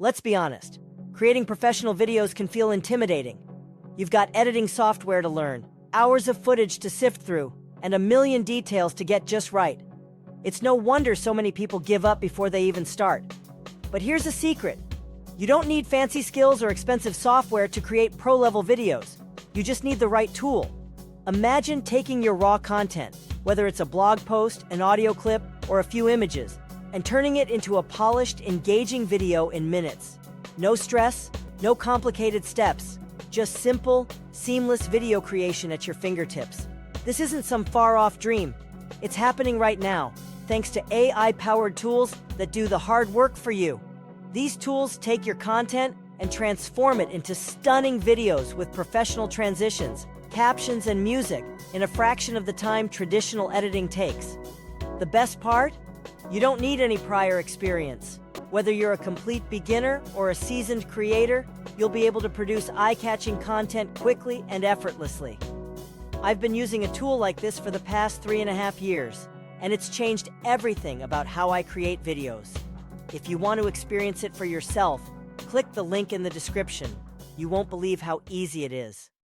Let's be honest, creating professional videos can feel intimidating. You've got editing software to learn, hours of footage to sift through, and a million details to get just right. It's no wonder so many people give up before they even start. But here's a secret. You don't need fancy skills or expensive software to create pro-level videos. You just need the right tool. Imagine taking your raw content, whether it's a blog post, an audio clip, or a few images, and turning it into a polished, engaging video in minutes. No stress, no complicated steps, just simple, seamless video creation at your fingertips. This isn't some far-off dream. It's happening right now, thanks to AI-powered tools that do the hard work for you. These tools take your content and transform it into stunning videos with professional transitions, captions, and music in a fraction of the time traditional editing takes. The best part? You don't need any prior experience. Whether you're a complete beginner or a seasoned creator, you'll be able to produce eye-catching content quickly and effortlessly. I've been using a tool like this for the past 3.5 years, and it's changed everything about how I create videos. If you want to experience it for yourself, click the link in the description. You won't believe how easy it is.